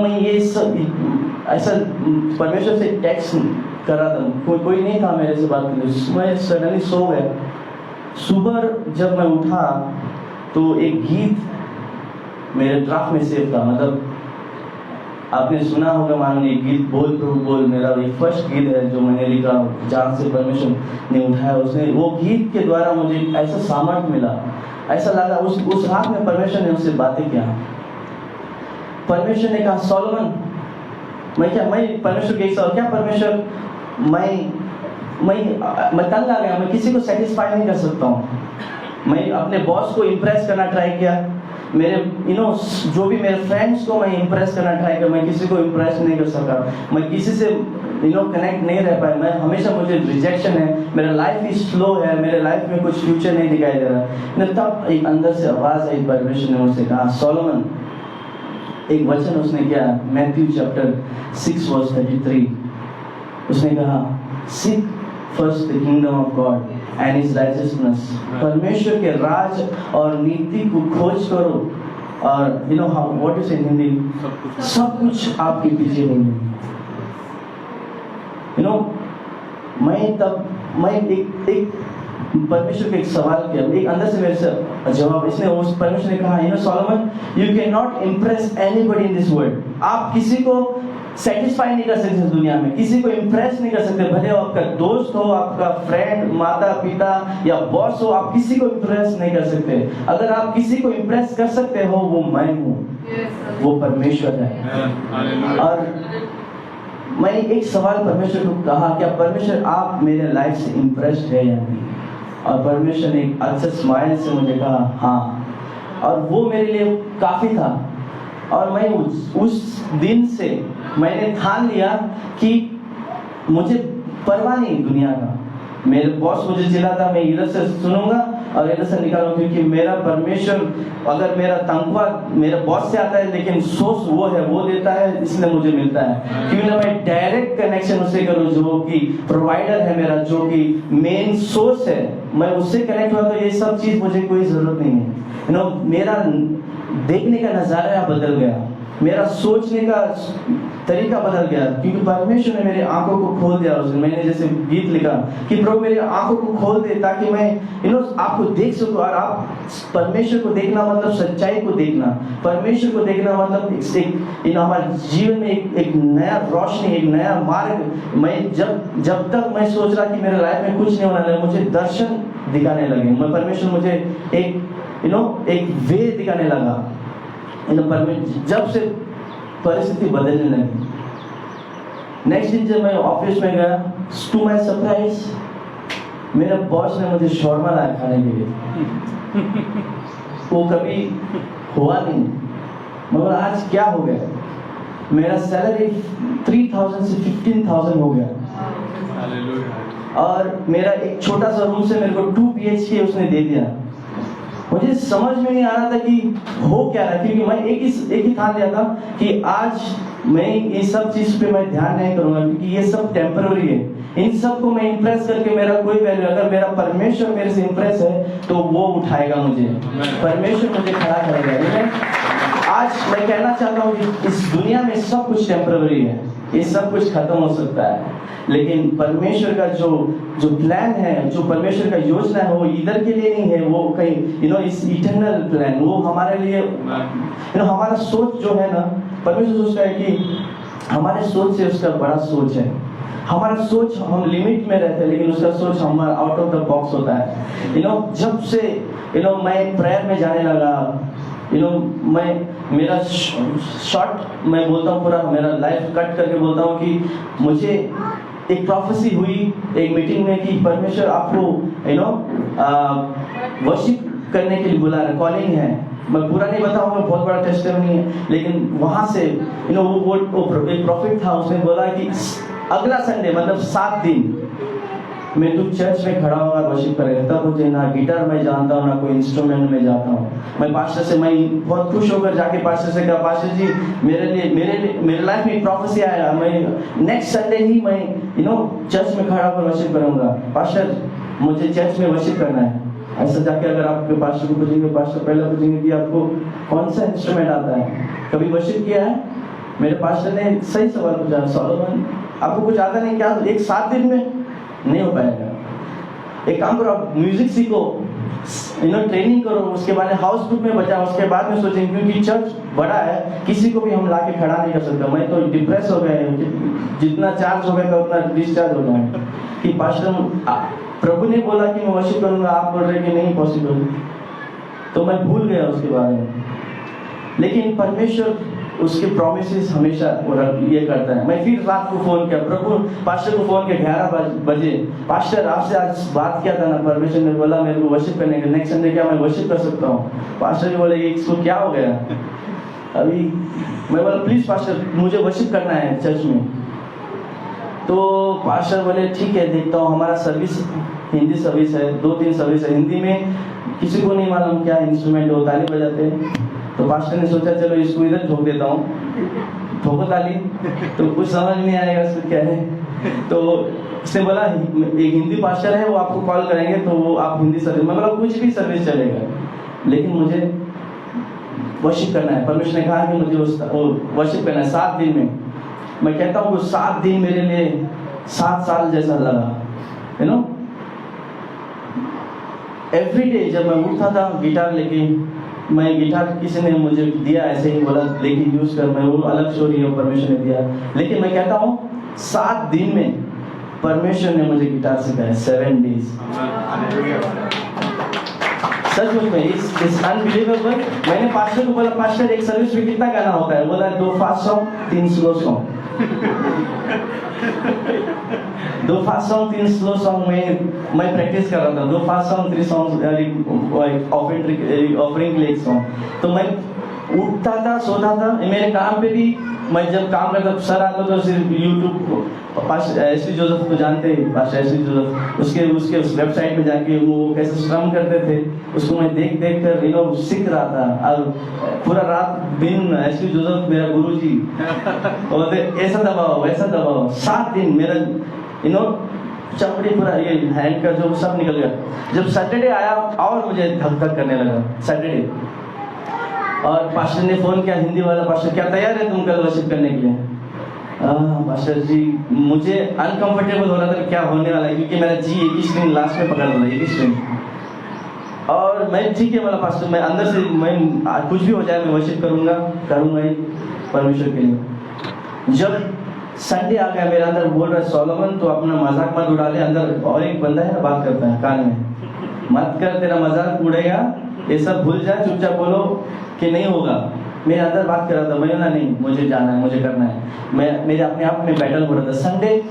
मैं ये सब ऐसा परमेश्वर से टेक्स्ट कर रहा था, कोई नहीं था मेरे से बात करने। मैं सडनली सो गया। सुबह जब मैं उठा तो एक गीत मेरे ड्राफ्ट में सेव था, मतलब आपने सुना होगा मानो एक गीत, बोल प्रभु बोल, मेरा ये फर्स्ट गीत है जो मैंने लिखा, जहाँ से परमेश्वर ने उठाया उसने। वो गीत के द्वारा मुझे ऐसा सामर्थ मिला, ऐसा लगा उस रात में परमेश्वर ने उससे बातें किया। परमेश्वर ने कहा सोलोमन, मैं परमेश्वर के क्या परमेश्वर, मैं तंग आ गया, मैं किसी को सेटिस्फाई नहीं कर सकता हूँ। मैं अपने बॉस को इम्प्रेस करना ट्राई किया, मेरे जो भी मेरे फ्रेंड्स को मैं इम्प्रेस करना ट्राई किया, मैं किसी को इम्प्रेस नहीं कर सका, मैं किसी से कनेक्ट नहीं रह पाया। मैं हमेशा, मुझे रिजेक्शन है, मेरा लाइफ ही स्लो है, मेरे लाइफ में कुछ फ्यूचर नहीं दिखाई दे रहा। तब एक अंदर से आवाज आई, परमेश्वर ने मुझसे कहा सोलोमन, एक वचन उसने किया, मैथ्यू चैप्टर 6 वर्स 33, उसने कहा seek first the kingdom of God and his righteousness, परमेश्वर के राज और नीति को खोज करो, और how what is in Hindi, सब कुछ आपके पीछे होंगे। मैं एक परमेश्वर को एक सवाल किया, एक अंदर से मेरे से जवाब, इसने उस परमेश्वर ने कहा Solomon, you can not impress anybody in this world. आप किसी को सेटिस्फाई नहीं कर सकते इस दुनिया में, किसी को इम्प्रेस नहीं कर सकते, भले वो आपका दोस्त हो, आपका फ्रेंड, माता पिता या बॉस हो, आप किसी को इम्प्रेस नहीं कर सकते। अगर आप किसी को इम्प्रेस कर सकते हो, वो मैं हूँ, वो परमेश्वर है। और मैं एक सवाल परमेश्वर को कहा, क्या परमेश्वर आप मेरे लाइफ से इम्प्रेस्ड है या नहीं? और परमेश्वर ने एक अच्छे स्माइल से मुझे कहा हाँ, और वो मेरे लिए काफी था। और मैं उस दिन से मैंने ठान लिया कि मुझे परवाह नहीं दुनिया का। मेरे बॉस मुझे चिल्लाता, मैं इधर से सुनूंगा और इधर से निकालूंगा, क्योंकि मेरा परमेश्वर, अगर मेरा तनख्वाह मेरे बॉस से आता है, लेकिन सोर्स वो है, वो देता है, इसलिए मुझे मिलता है। क्यों ना मैं डायरेक्ट कनेक्शन उससे करूं, जो कि प्रोवाइडर है मेरा, जो कि मेन सोर्स है, मैं उससे कनेक्ट हुआ तो ये सब चीज मुझे कोई जरूरत नहीं है। मेरा देखने का नजारा बदल गया, मेरा सोचने का तरीका बदल गया, क्योंकि परमेश्वर ने मेरे आंखों को खोल दिया। उस दिन मैंने जैसे गीत लिखा कि प्रभु मेरे आंखों को खोल दे ताकि मैं आपको देख सकूं। और आप परमेश्वर को देखना मतलब सच्चाई को देखना, परमेश्वर को देखना मतलब हमारे जीवन में एक नया रोशनी, एक नया मार्ग। मैं जब तक मैं सोच रहा कि मेरे लाइफ में कुछ नहीं होने लगा, मुझे दर्शन दिखाने लगे, मैं परमेश्वर मुझे एक वे दिखाने लगा। जब से परिस्थिति बदलने लगी, नेक्स्ट दिन जब मैं ऑफिस में गया, टू माई सरप्राइज मेरा बॉस ने मुझे शौरमा लाया खाने के लिए। वो कभी हुआ नहीं, मगर आज क्या हो गया, मेरा सैलरी 3000 से 15,000 हो गया। और मेरा एक छोटा सा रूम से मेरे को 2 BHK उसने दे दिया। मुझे समझ में नहीं आ रहा था कि हो क्या रहा, क्योंकि मैं एक ही ठान लिया था कि आज मैं ये सब चीज पे मैं ध्यान नहीं करूंगा, क्योंकि ये सब टेम्पररी है। इन सब को मैं इंप्रेस करके मेरा कोई वैल्यू, अगर मेरा परमेश्वर मेरे से इंप्रेस है तो वो उठाएगा मुझे, परमेश्वर मुझे खड़ा करेगा। आज मैं कहना चाहता हूँ कि इस दुनिया में सब कुछ टेम्पररी है, ये सब कुछ खत्म हो सकता है, लेकिन परमेश्वर का जो प्लान है, जो परमेश्वर का योजना है, वो इधर के लिए नहीं है, वो कहीं इस इटर्नल प्लान, वो हमारे लिए हमारा सोच जो है ना, परमेश्वर सोचता है कि हमारे सोच से उसका बड़ा सोच है। हमारा सोच हम लिमिट में रहते हैं, लेकिन उसका सोच हमारा आउट ऑफ द बॉक्स होता है। जब से मैं प्रेयर में जाने लगा, मैं मेरा शॉर्ट मैं बोलता हूँ, पूरा मेरा लाइफ कट करके बोलता हूँ कि मुझे एक प्रोफेसी हुई एक मीटिंग में कि परमेश्वर आपको वर्शिप करने के लिए बुला रहा है, कॉलिंग है। मैं पूरा नहीं बताऊंगा, बहुत बड़ा टेस्टिमनी है, लेकिन वहां से वो एक प्रॉफिट था, उसने बोला कि अगला संडे मतलब 7 दिन मैं तू चर्च में खड़ा होगा वर्शिप करेगा। तब मुझे ना गिटार में जानता हूँ, ना कोई इंस्ट्रूमेंट में जाता हूँ। मैं पास्टर से मैं बहुत खुश होकर जाके पास्टर से कहा, पास्टर जी मेरे लाइफ में प्रोफेसी आया, मैं नेक्स्ट संडे ही मैं चर्च में खड़ा होकर वर्शिप करूंगा। पास्टर मुझे चर्च में वर्शिप करना है। ऐसा जाके अगर आपके पास्टर को पूछेंगे, पास्टर पहले पूछेंगे कि आपको कौन सा इंस्ट्रूमेंट आता है, कभी वर्शिप किया है? मेरे पास्टर ने सही सवाल पूछा, सोलोमन आपको कुछ आता नहीं क्या? एक 7 दिन में नहीं हो पाएगा। एक काम करो, आप म्यूजिक सीखो, ट्रेनिंग करो, उसके बाद हाउस ग्रुप में बजाओ, उसके बाद में सोचेंगे, क्योंकि चर्च बड़ा है, किसी को भी हम लाके खड़ा नहीं कर सकते। मैं तो डिप्रेस हो गए, जितना चार्ज हो गया उतना डिस्चार्ज हो गया कि पास्टर प्रभु ने बोला कि मैं वर्शिप करूंगा, आप बोल रहे कि नहीं पॉसिबल, तो मैं भूल गया उसके बारे में। लेकिन परमेश्वर उसके प्रोमिसेस हमेशा ये करता है। मैं फिर रात को फोन किया, प्रभु पास्टर को फोन किया 11 बजे, पास्टर आपसे आज बात किया था ना, परमेश्वर ने बोला मेरे को वर्शिप करने के, नेक्स्ट संडे क्या मैं वर्शिप कर सकता हूँ? पास्टर जी बोले इसको क्या हो गया अभी? मैं बोला प्लीज पास्टर मुझे वर्शिप करना है चर्च में। तो पास्टर बोले ठीक है देखता हूँ, हमारा सर्विस हिंदी सर्विस है, 2-3 सर्विस है हिंदी में, किसी को नहीं मालूम क्या इंस्ट्रूमेंट हो, ताली बजाते हैं। तो पास्टर ने सोचा चलो इसको इधर ठोक देता हूँ, ठोको ताली, तो कुछ समझ नहीं आएगा इसको क्या है। तो उसने बोला एक हिंदी पास्टर है, वो आपको कॉल करेंगे, तो वो आप हिंदी सर्विस, मैं बोला कुछ भी सर्विस चलेगा, लेकिन मुझे वर्शिप करना है। परमेश्वर ने कहा कि मुझे वर्शिप करना है 7 दिन में। मैं कहता हूँ 7 दिन मेरे लिए 7 साल जैसा लगा। एवरी डे जब मैं उठता था गिटार लेके, मैं गिटार किसी ने मुझे दिया, ऐसे ही बोला लेकिन यूज कर, मैं वो अलग स्टोरी है, परमेश्वर ने दिया। लेकिन मैं कहता हूँ 7 दिन में परमेश्वर ने मुझे गिटार सिखाया, 7 डेज। सच में इस अनबिलीवेबल। मैंने पास्टर को बोला पास्टर एक सर्विस में कितना गाना होता है? बोला 2 fast song 3 slow song. 2 fast song 3 slow song मैं प्रैक्टिस कर रहा था। 2 फास्ट सॉन्ग 3 सॉन्ग ऑफरिंग के लिए सॉन्ग। तो मैं उठता था, सोता था, मेरे काम पे भी मैं जब काम करता सर आता तो सिर्फ यूट्यूब, पास्टर एसवी जोसेफ को जानते हैं, पास्टर एसवी जोसेफ, उसके उस वेबसाइट में जाके वो कैसे श्रम करते थे उसको मैं देख कर सीख रहा था। और पूरा रात दिन एसवी जोसेफ मेरा गुरुजी और ऐसा दबाओ वैसा दबाओ। 7 दिन मेरा चमड़ी पूरा ये हैंड का जो सब निकल गया। जब सैटरडे आया और मुझे धक धक करने लगा सैटरडे, और पास्टर ने फोन किया, हिंदी वाला पास्टर, क्या तैयार है तुम कल वर्शिप करने के लिए? पास्टर जी मुझे अनकंफर्टेबल हो रहा था क्या होने वाला है, क्योंकि मेरा जी एक ही स्ट्रिंग लास्ट में पकड़ रहा, एक ही स्ट्रिंग। और मैं ठीक है वाला पास्टर, मैं अंदर से मैं कुछ भी हो जाए मैं वर्शिप करूंगा ही परमेश्वर के लिए। जब संडे आ गया, मेरे अंदर बोल रहा है सोलोमन तो अपना मजाक मत उड़ा ले। अंदर और एक बंदा है बात करता है कान में, मत कर तेरा मजाक उड़ेगा, ये सब भूल जा, चुपचाप बोलो कि नहीं होगा। मेरे अंदर बात कर रहा था, मैं ना नहीं मुझे जाना है, मुझे करना है। मैं मेरे अपने आप में बैटल हो रहा था। संडे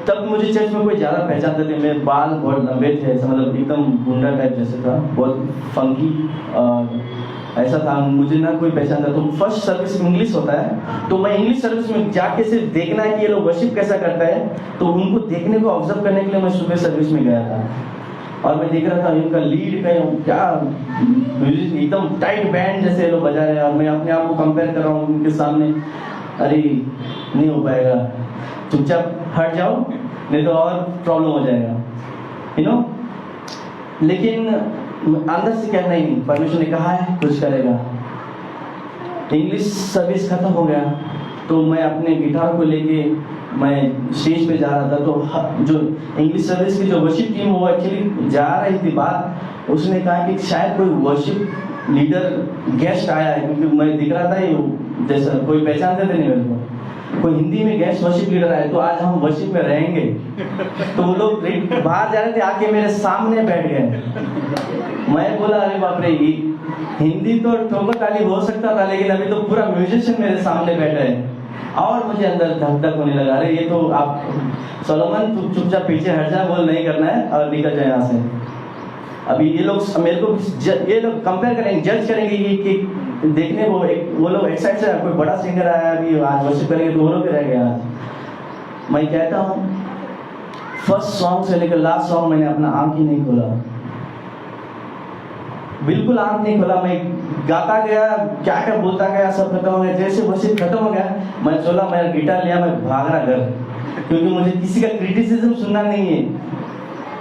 तब मुझे चर्च में कोई ज़्यादा पहचानते थे, मेरे बाल बहुत लंबे थे, ऐसा मतलब एकदम गुंडा टाइप जैसे था, बहुत फंकी ऐसा था, मुझे ना कोई पहचानता। तो फर्स्ट सर्विस इंग्लिश होता है, तो मैं इंग्लिश सर्विस में जाके सिर्फ देखना है कि ये लोग वर्शिप कैसा करता है, तो उनको देखने को ऑब्जर्व करने के लिए मैं सुबह सर्विस में गया था। और मैं देख रहा था इनका लीड का क्या म्यूजिक एकदम टाइट बैंड जैसे लोग बजा रहे हैं, और मैं अपने आप को कंपेयर कर रहा हूँ उनके सामने। अरे नहीं हो पाएगा, चुपचाप हट जाओ नहीं तो और प्रॉब्लम हो जाएगा, यू नो। लेकिन अंदर से कहना ही नहीं, परमेश्वर ने कहा है कुछ करेगा। इंग्लिश सर्विस खत्म हो गया तो मैं अपने गिटार को लेके मैं स्टेज पे जा रहा था। तो जो इंग्लिश सर्विस की जो वर्शिप टीम वो एक्चुअली जा रही थी बात, उसने कहा कि शायद कोई वर्शिप लीडर गेस्ट आया है, क्योंकि मैं दिख रहा था ये जैसा कोई पहचानते थे नहीं मेरे को, कोई हिंदी में गेस्ट वर्शिप लीडर आए तो आज हम वर्शिप में रहेंगे। तो वो लोग बाहर जा रहे थे, आके मेरे सामने बैठ गए। मैं बोला अरे बाप रे, हिंदी तो ठोकर ताली हो सकता था, लेकिन अभी तो पूरा म्यूजिशियन मेरे सामने बैठा है। और मुझे अंदर धक धक होने लगा, अरे ये तो आप सोलोमन चुपचाप पीछे हट जा, बोल नहीं करना है और निकल जाए यहाँ से। अभी ये लोग मेरे को ये लोग कंपेयर करेंगे, जज करेंगे कि देखने वो लोग एक्साइट से कोई बड़ा सिंगर आया अभी आज वर्शिप करेंगे, तो वो लोग रह गए आज। मैं कहता हूँ फर्स्ट सॉन्ग से लेकर लास्ट सॉन्ग मैंने अपना आंख ही नहीं खोला, बिल्कुल आंख नहीं खोला। मैं गाता गया, क्या क्या बोलता गया, सब खत्म हो गया। जैसे वर्शिप खत्म हो गया मैं चला, मेरा गिटार लिया, मैं भाग रहा घर, क्योंकि मुझे किसी का क्रिटिसिज्म सुनना नहीं है।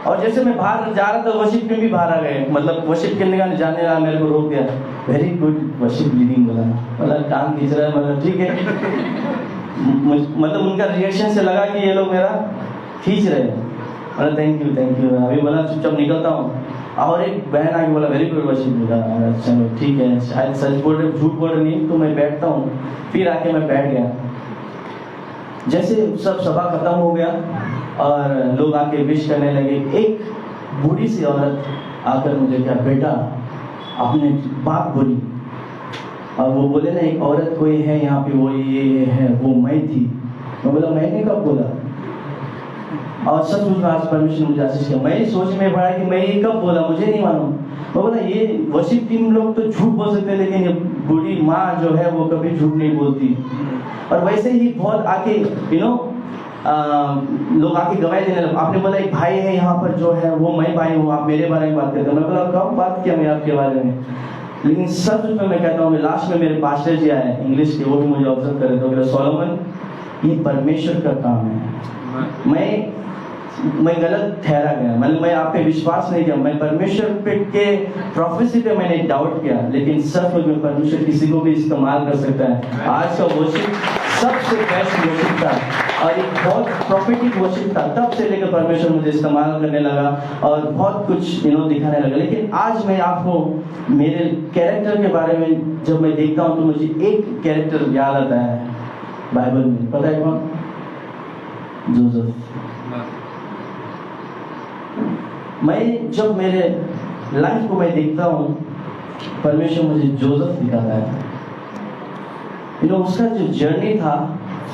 और जैसे मैं बाहर जा रहा था, वर्शिप टीम भी बाहर आ गए, मतलब वर्शिप करने का जाने लगा, मेरे को रोक दिया। वेरी गुड वर्शिप लीडिंग बोला, मतलब काम खींच रहा है, मतलब ठीक है। मतलब उनका रिएक्शन से लगा कि ये लोग मेरा खींच रहे हैं, मतलब थैंक यू। अभी बोला चुपचाप निकलता हूँ। और एक बहन आके बोला वेरी गुड वर्शिप बोला, चलो ठीक है, शायद सच बोल रहे झूठ बोल रहे नहीं, तो मैं बैठता हूँ। फिर आके मैं बैठ गया। जैसे सब सभा खत्म हो गया और लोग आके विश करने लगे, एक बूढ़ी सी औरत आकर मुझे क्या बेटा आपने बात बोली, और वो बोले ना एक औरत कोई है यहाँ पे, वो ये है, वो मैं थी। मैं बोला मैंने कब बोला? और सच में आज परमेश्वर मुझे आशीष किया। मैं सोच में पड़ा कि मैं ये कब बोला, मुझे नहीं मालूम। मैं बोला ये वर्शिप टीम लोग तो झूठ बोल सकते हैं, लेकिन ये बूढ़ी माँ जो है वो कभी झूठ नहीं बोलती। और वैसे ही बहुत आके लोग आके गवाही देने लगे। आपने बोला एक भाई है यहाँ पर जो है वो मैं भाई हूँ, आप मेरे बारे में बात करते हो। मैं बोला कब बात किया मैं आपके बारे में? लेकिन सच में मैं कहता हूँ, लास्ट में मेरे पास्टर जी आए इंग्लिश के, वो भी मुझे ऑब्जर्व कर रहे थे। सोलोमन ये परमेश्वर का काम है। मैं गलत ठहरा गया, मतलब मैं आप पे विश्वास नहीं किया, मैं परमेश्वर पे के प्रोफेसी पे मैंने डाउट किया, लेकिन सच में परमेश्वर किसी को भी इस्तेमाल कर सकता है। आज का वर्शिप सबसे बेस्ट वर्शिप था और एक बहुत प्रॉफिटिक वर्शिप था। तब से लेकर परमेश्वर मुझे इस्तेमाल करने लगा और बहुत कुछ दिखाने लगा। लेकिन आज मैं आपको मेरे कैरेक्टर के बारे में जब मैं देखता हूँ तो मुझे एक कैरेक्टर याद आता है बाइबल में, पता है कौन? जोसेफ। मैं जब मेरे लाइफ को मैं देखता हूँ, परमेश्वर मुझे जोसेफ दिखाता है। उसका जो जर्नी था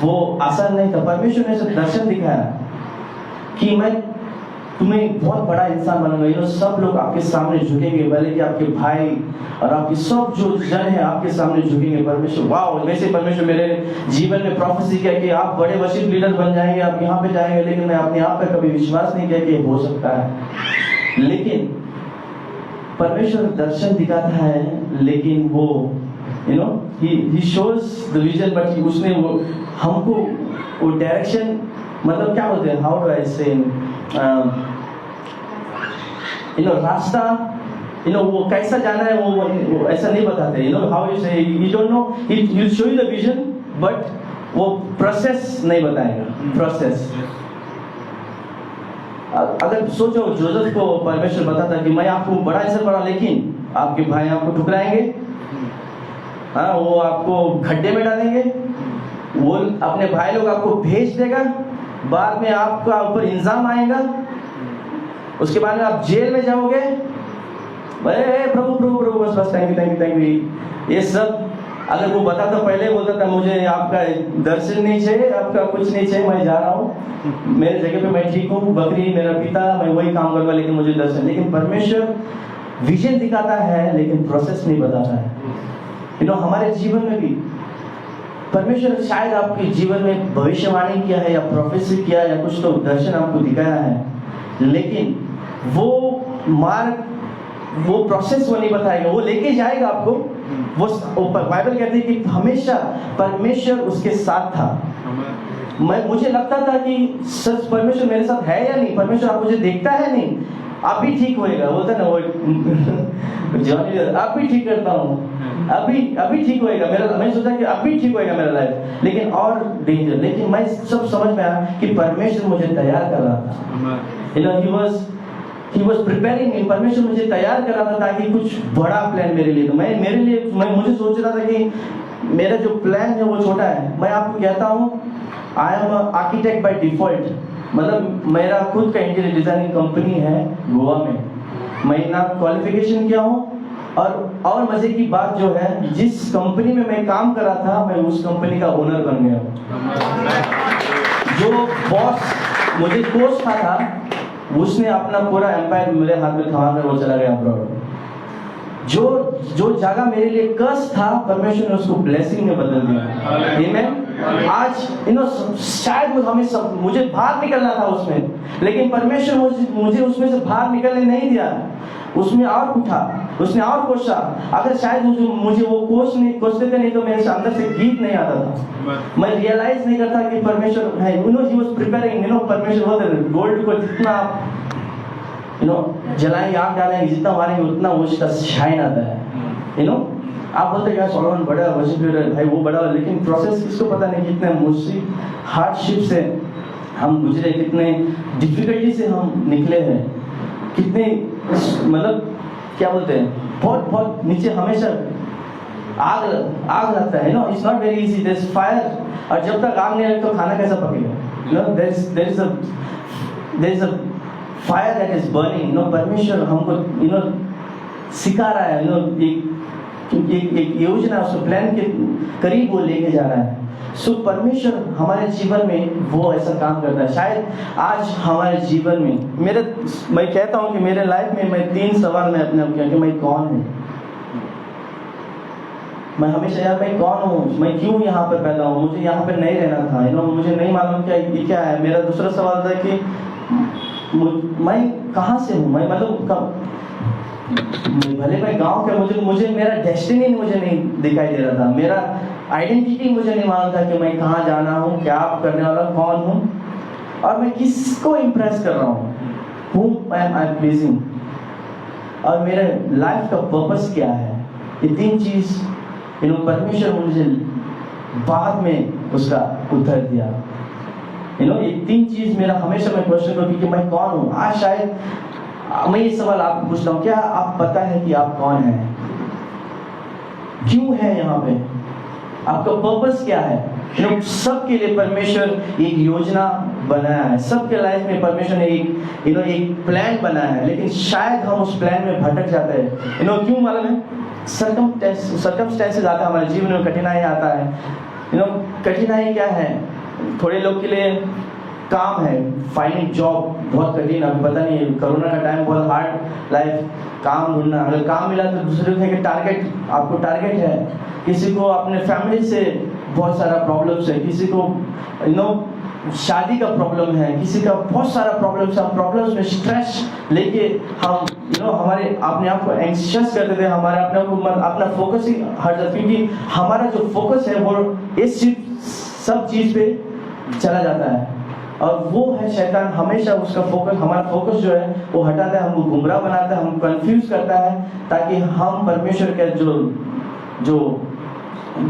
वो आसान नहीं था। परमेश्वर ने सब दर्शन दिखाया कि मैं तुम्हें बहुत बड़ा इंसान बनूंगा। सब लोग आपके सामने झुकेंगे, भले कि आपके भाई और आपके सब जो जन है आपके सामने झुकेंगे। परमेश्वर वाह, वैसे परमेश्वर मेरे जीवन में प्रोफेसी किया कि आप बड़े वर्शिप लीडर बन जाएंगे, आप यहाँ पे जाएंगे। लेकिन मैं अपने आप पे कभी विश्वास नहीं किया कि हो सकता है। लेकिन परमेश्वर दर्शन दिखाता है, लेकिन वो he shows the vision, but उसने वो हमको वो डायरेक्शन, मतलब क्या बोलते हैं, how do I say, रास्ता, वो कैसा जाना है वो ऐसा नहीं बताते। how you say, you don't know, he'll show you the vision, but वो प्रोसेस नहीं बताएगा। प्रोसेस अगर सोचो जोसेफ को परमेश्वर बताता कि मैं आपको बड़ा असर पड़ा, लेकिन आपके भाई आपको ठुकराएंगे, हाँ, वो आपको खड्डे में डालेंगे, वो अपने भाई लोग आपको भेज देगा, बाद में आपका ऊपर इल्जाम आएगा, उसके बाद में आप जेल में जाओगे, अरे प्रभु प्रभु प्रभु, बस बस, thank you thank you thank you, ये सब अगर वो बताता पहले बोलता था मुझे आपका दर्शन नहीं चाहिए, आपका कुछ नहीं चाहिए, मैं जा रहा हूँ, मेरे जगह पे मैं ठीक हूँ, बकरी मेरा पिता, मैं वही काम करूँगा, लेकिन मुझे दर्शन। लेकिन परमेश्वर विजन दिखाता है लेकिन प्रोसेस नहीं बताता है। हमारे जीवन में भी परमेश्वर शायद आपके जीवन में भविष्यवाणी किया है या प्रोफेसी किया या कुछ तो दर्शन आपको दिखाया है, लेकिन वो मार्ग, वो प्रोसेस वो नहीं बताएगा, वो लेके जाएगा आपको। वो बाइबल कहती है कि हमेशा परमेश्वर उसके साथ था। मुझे लगता था कि सच परमेश्वर मेरे साथ है या नहीं, परमेश्वर आप मुझे देखता है नहीं, आप भी ठीक होएगा, बोलता ना वो जॉनी, आप भी ठीक करता हूँ, अभी ठीक होएगा मेरा। मैं सोचा कि अभी ठीक होएगा मेरा लाइफ, लेकिन और डेंजर। लेकिन मैं सब समझ में आया कि परमेश्वर मुझे तैयार कर रहा था। He was preparing me, परमेश्वर मुझे तैयार कर रहा था ताकि कुछ बड़ा प्लान मेरे लिए। तो मैं मुझे सोच रहा था कि मेरा जो प्लान है वो छोटा है। मैं आपको कहता हूँ, I am architect by default, मतलब मेरा खुद का इंटीरियर डिजाइनिंग कंपनी है गोवा में। मैं ना क्वालिफिकेशन किया हूँ, और मजे की बात जो है, जिस कंपनी में मैं काम कर रहा था, मैं उस कंपनी का ओनर बन गया हूँ। जो बॉस मुझे कोच था, उसने अपना पूरा एम्पायर मेरे हाथ में थमा कर वो चला गया अब्रॉड। जो जगह मेरे लिए कर्स था, परमेश्वर ने उसको ब्लेसिंग में बदल दिया। आमीन। आज शायद मुझे बाहर निकलना था उसमें, लेकिन परमेश्वर मुझे उसमें से बाहर निकलने नहीं दिया, उसमें और उठा, उसने और कोशा। अगर शायद मुझे वो कोसते थे नहीं तो मेरे अंदर से गीत नहीं आता था। मैं रियलाइज नहीं करता कि परमेश्वर है। ही वाज प्रिपेयरिंग, परमेश्वर बोलते गोल्ड को जितना जलाएंगे, आग डालेंगे, जितना मारेंगे उतना उसका शाइन आता है। आप बोलते हैं सोलोमन बड़ा वर्शिप लीडर भाई, वो बड़ा, लेकिन प्रोसेस किसको पता नहीं, कितने मुश्किल हार्डशिप से हम गुजरे, कितने डिफिकल्टी से हम निकले हैं, कितने मतलब क्या बोलते हैं, बहुत नीचे हमेशा आग लगता है। It's not very easy, there is fire, और जब तक आग नहीं लगे तो खाना कैसा पकेगा। There is a fire that is burning. परमेश्वर हमको सिखा रहा है, एक योजना, उसको प्लान के करीब वो लेके जा रहा है। सो परमेश्वर हमारे जीवन में वो ऐसा काम करता है। शायद आज हमारे जीवन में मैं कहता हूँ कि मेरे लाइफ में मैं 3 सवाल में अपने आप किया कि मैं कौन हूँ। मैं हमेशा यार मैं कौन हूँ, मैं क्यों यहाँ पर पैदा हूँ, मुझे यहाँ पर नहीं रहना था। मुझे नहीं मालूम क्या है। मेरा दूसरा सवाल था कि मैं कहाँ से हूँ, मैं मतलब भले मैं गांव का, मुझे मेरा डेस्टिनी मुझे नहीं दिखाई दे रहा था, मेरा आइडेंटिटी मुझे नहीं मालूम था कि मैं कहाँ जाना हूँ, क्या करने वाला, कौन हूँ, और मैं किसको इम्प्रेस कर रहा हूँ, whom I am pleasing, और मेरे लाइफ का पर्पस क्या है। ये 3 चीज परमेश्वर मुझे बाद में उसका उत्तर दिया। ये 3 चीज मेरा हमेशा मैं क्वेश्चन करती कि मैं कौन हूँ। आज शायद मैं ये सवाल आपको पूछता हूँ, क्या आप पता है कि आप कौन हैं, क्यों है यहाँ पे, आपका पर्पस क्या है। सबके लिए परमेश्वर एक योजना बनाया है, सबके लाइफ में परमेश्वर ने एक प्लान बनाया है, लेकिन शायद हम उस प्लान में भटक जाते हैं। क्यों मालूम है, सर्कमस्टेंसेस आता है हमारे जीवन में, कठिनाई आता है। कठिनाई क्या है, थोड़े लोग के लिए काम है, फाइंडिंग जॉब बहुत कठिन, अभी पता नहीं, कोरोना का टाइम बहुत हार्ड लाइफ, काम ढूंढना, अगर काम मिला तो दूसरे के टारगेट, आपको टारगेट है, किसी को अपने फैमिली से बहुत सारा प्रॉब्लम्स है, किसी को शादी का प्रॉब्लम है, किसी का बहुत सारा प्रॉब्लम्स में स्ट्रेस लेके हम हमारे अपने आप को एंग्शियस कर देते हैं, हमारे अपने को अपना फोकस ही हट जाता है, क्योंकि हमारा जो फोकस है वो इस सब चीज पे चला जाता है, और वो है शैतान हमेशा उसका फोकस, हमारा फोकस जो है वो हटाता है, हमको गुमराह बनाता है, हमको कंफ्यूज करता है, ताकि हम परमेश्वर का जो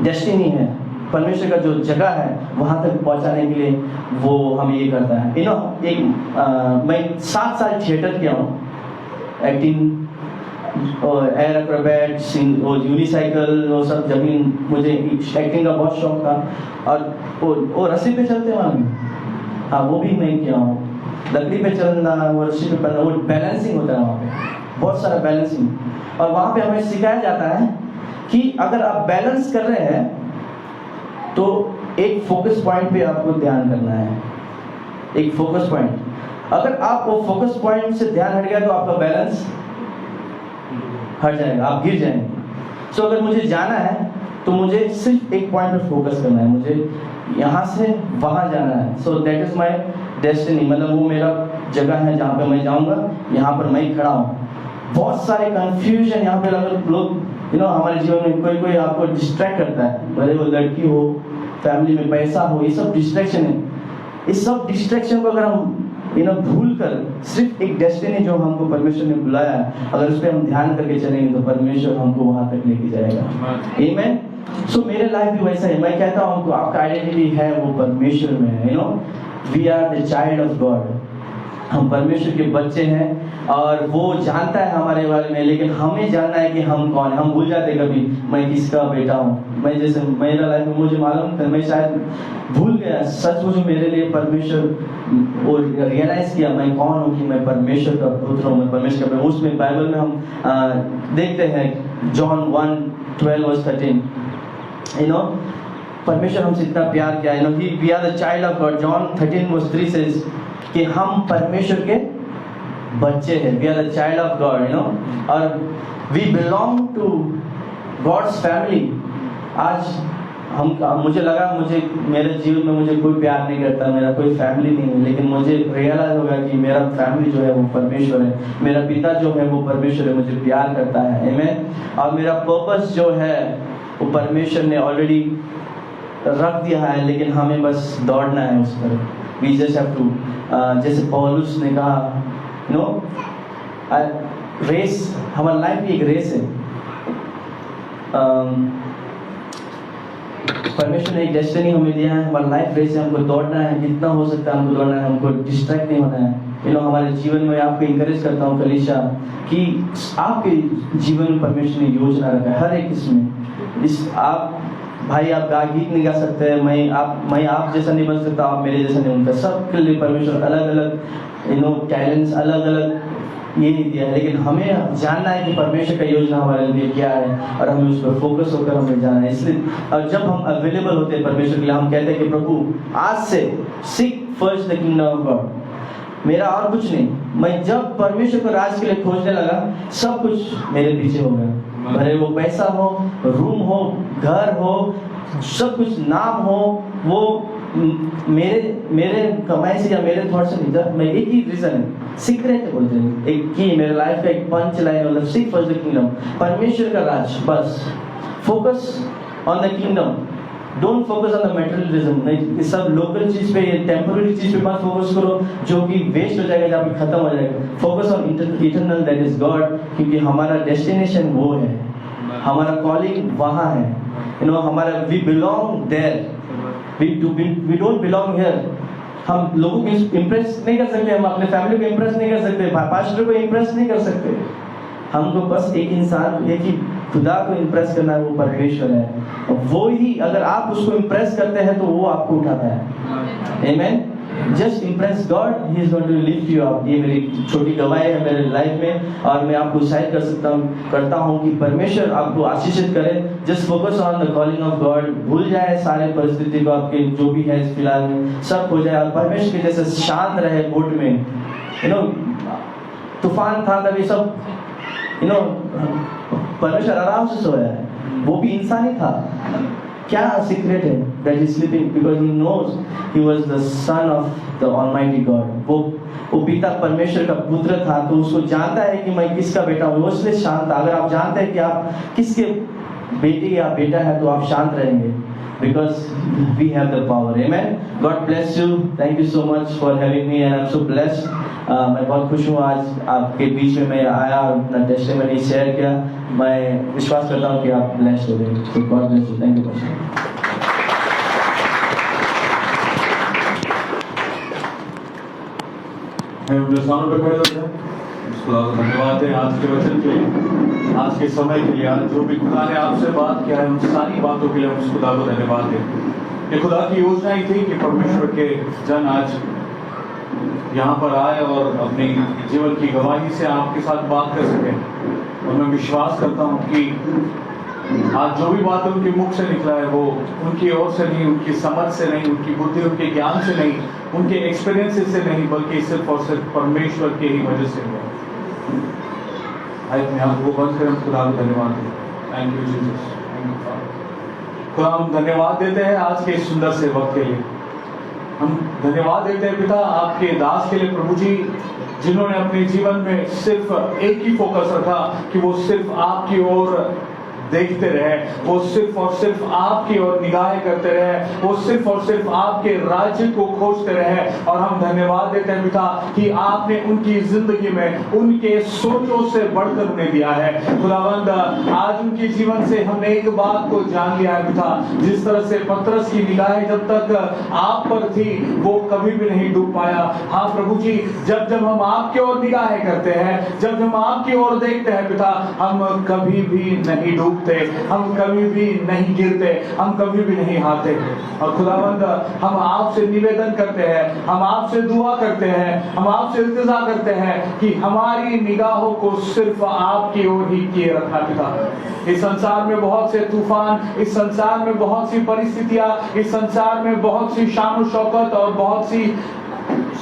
डेस्टिनी है, परमेश्वर का जो जगह है वहां तक पहुंचाने के लिए वो हमें ये करता है। मैं 7 साल थिएटर किया हूँ, एक्टिंग और एयर एक्रोबैट, यूनिसाइकिल, वो सब जमीन, मुझे एक्टिंग का बहुत शौक था, और वो रस्सी पे चलते मालूम, हाँ वो भी मैं किया हूँ, लकड़ी पे चलना, वो रस्सी पे पड़ना, वो बैलेंसिंग होता है वहाँ पे, बहुत सारा बैलेंसिंग। और वहाँ पे हमें सिखाया जाता है कि अगर आप बैलेंस कर रहे हैं तो एक फोकस पॉइंट पे आपको ध्यान करना है, एक फोकस पॉइंट। अगर आप वो फोकस पॉइंट से ध्यान हट गया तो आपका बैलेंस हट जाएगा, आप गिर जाएंगे। सो अगर मुझे जाना है तो मुझे सिर्फ एक पॉइंट पर फोकस करना है, मुझे यहाँ से वहाँ जाना है। So that is my destiny, मतलब वो मेरा जगह है जहाँ पे मैं जाऊँगा, यहाँ पर मैं खड़ा हूँ। बहुत सारे कंफ्यूजन यहाँ पे अगर लोग हमारे जीवन में कोई आपको डिस्ट्रैक्ट करता है, भले वो लड़की हो, फैमिली में पैसा हो, ये सब डिस्ट्रैक्शन है। इस सब डिस्ट्रैक्शन को अगर हम भूल कर सिर्फ एक डेस्टिनी जो हमको परमेश्वर ने बुलाया है, अगर उस पर हम ध्यान करके चलेंगे तो परमेश्वर हमको वहां तक लेके जाएगा। आमीन। सो मेरे लाइफ भी वैसा है, मैं कहता हूँ हमको आपका आइडेंटिटी है वो परमेश्वर में है। We are the child of God, हम परमेश्वर के बच्चे हैं और वो जानता है हमारे बारे में, लेकिन हमें जानना है कि हम कौन है। हम भूल जाते कभी मैं किसका बेटा हूँ। मैं जैसे मेरा लाइफ में मुझे मालूम था, मैं शायद भूल गया सच मुझे मेरे लिए परमेश्वर वो रियलाइज किया मैं कौन हूँ, कि मैं परमेश्वर का पुत्र हूँ, मैं परमेश्वर का। उसमें बाइबल में हम देखते हैं जॉन 1:12-13, परमेश्वर हमसे इतना प्यार किया, we are the child of God. John 13:3 says कि हम परमेश्वर के बच्चे हैं, we are the child of God, और we belong to God's family. आज मुझे लगा मेरे जीवन में मुझे कोई प्यार नहीं करता, मेरा कोई फैमिली नहीं है, लेकिन मुझे रियलाइज होगा कि मेरा फैमिली जो है वो परमेश्वर है, मेरा पिता जो है वो परमेश्वर है, मुझे प्यार करता है। आमीन। और मेरा पर्पस जो है वो परमेश्वर ने ऑलरेडी रख दिया है, लेकिन हमें बस दौड़ना है उस पर। वी जस्ट हैव टू, जैसे पौलुस ने कहा रेस, हमारा लाइफ भी एक रेस है। परमेश्वर ने एक डेस्टिनी हमें दिया है, हमारा लाइफ रेस है, हमको दौड़ना है, जितना हो सकता है हमको दौड़ना है, हमको डिस्ट्रैक्ट नहीं होना है। हमारे जीवन में आपको इंकरेज करता हूँ कलीसिया कि आपके जीवन में परमेश्वर ने योजना रखा है हर एक इसमें। आप भाई आप गीत नहीं गा सकते, मैं आप जैसा नहीं बन सकता, आप मेरे जैसा नहीं बनता। सबके लिए परमेश्वर अलग अलग टैलेंट्स अलग अलग ये नहीं दिया है, लेकिन हमें जानना है कि परमेश्वर का योजना हमारे लिए क्या है और हमें उस पर फोकस होकर हमें जाना है। इसलिए और जब हम अवेलेबल होते हैं परमेश्वर के लिए, हम कहते हैं कि प्रभु आज से seek first the kingdom of God, मेरा और कुछ नहीं। मैं जब परमेश्वर को राज के लिए खोजने लगा, सब कुछ मेरे पीछे हो गया, भले वो पैसा हो, रूम हो, घर हो, सब कुछ नाम हो, वो मेरे कमाई से या मेरे थॉट से नहीं। जब मैं एक ही रीजन है, सीक्रेट बोलते हैं, एक की मेरे लाइफ का एक पंच लाइन, मतलब सीक फर्स्ट द किंगडम, परमेश्वर का राज। बस focus on the kingdom, don't focus on the materialism. सब लोकल चीज पे, टेम्पररी चीज पे मत फोकस करो जो कि वेस्ट हो जाएगा, जब खत्म हो जाएगा। Focus on eternal, that is God, क्योंकि हमारा डेस्टिनेशन वो है, हमारा कॉलिंग वहाँ है। हमारा we belong there, we don't belong here. हम लोगों को इम्प्रेस नहीं कर सकते, हम अपने फैमिली को इम्प्रेस नहीं कर सकते, पास्टर को इम्प्रेस नहीं कर सकते। हमको बस एक इंसान, एक ही खुदा को इम्प्रेस करना है, वो परमेश्वर है। वो ही अगर आप उसको इम्प्रेस करते हैं तो वो आपको उठाता है। आमीन। Just impress God, he is going to lift you up. ये मेरी छोटी गवाही है मेरे लाइफ में, और मैं आपको उत्साहित करता हूँ कि परमेश्वर आपको आशीषित करे। Just focus on the calling of God, भूल जाए सारे परिस्थिति को, आपके जो भी है फिलहाल में सब हो जाए, और परमेश्वर के जैसे शांत रहे बोट में। तूफान था तभी सब परमेश्वर आराम से सोया है, वो भी इंसान ही था। क्या सीक्रेट है? That is sleeping because he knows he was the son of the almighty God. वो पिता परमेश्वर का पुत्र था, तो उसको जानता है कि मैं किसका बेटा हूँ, वो इसलिए शांत था। अगर आप जानते हैं कि आप किसके बेटी या बेटा है तो आप शांत रहेंगे, because we have the power. Amen. God bless you. Thank you so much for having me, and I'm so blessed. मैं बहुत खुश हूँ आज आपके बीच में मैं आया और अपना टेस्टिमनी शेयर किया। मैं विश्वास करता हूँ कि आप ब्लेस्ड हो गए। So God bless you. Thank you, Pastor. धन्यवाद है आज के वचन के लिए, आज के समय के लिए, आज जो भी खुदा ने आपसे बात किया है उन सारी बातों के लिए हम उस खुदा को धन्यवाद दें। ये खुदा की योजना ही थी कि परमेश्वर के जन आज यहाँ पर आए और अपनी जीवन की गवाही से आपके साथ बात कर सकें। और मैं विश्वास करता हूँ कि आज जो भी बात उनके मुख से निकला है वो उनकी ओर से नहीं, उनकी समझ से नहीं, उनकी बुद्धि, उनके ज्ञान से नहीं, उनके एक्सपीरियंसेस से नहीं, बल्कि सिर्फ और सिर्फ परमेश्वर के ही वजह से हुआ। आइए अपने आप को बंद करें, खुदा को धन्यवाद दें। Thank you Jesus, thank you father. खुदा हम धन्यवाद देते हैं आज के इस सुंदर से वक्त के लिए। हम धन्यवाद देते हैं पिता आपके दास के लिए प्रभु जी, जिन्होंने अपने जीवन में सिर्फ एक ही फोकस रखा कि वो सिर्फ आपकी ओर देखते रहे, वो सिर्फ और सिर्फ आपकी ओर निगाहें करते रहे, वो सिर्फ और सिर्फ आपके राज्य को खोजते रहे। और हम धन्यवाद देते हैं पिता कि आपने उनकी जिंदगी में उनके सोचों से बढ़कर उन्हें दिया है। खुदावंद आज उनके जीवन से हमने एक बात को जान लिया है पिता, जिस तरह से पतरस की निगाहें जब तक आप पर थी वो कभी भी नहीं डूब पाया। हाँ प्रभु जी, जब जब हम आपकी ओर निगाहें करते हैं, जब हम आपकी ओर देखते हैं पिता, हम कभी भी नहीं डूब, हम कभी भी नहीं गिरते, हम कभी भी नहीं हारते। और खुदावंद हम आपसे निवेदन करते हैं, हम आपसे दुआ करते हैं, हम आपसे इल्तिजा करते हैं कि हमारी निगाहों को सिर्फ आपकी ओर ही किए रखना पिता। इस संसार में बहुत से तूफान, इस संसार में बहुत सी परिस्थितियां, इस संसार में बहुत सी शान शौकत और बहुत सी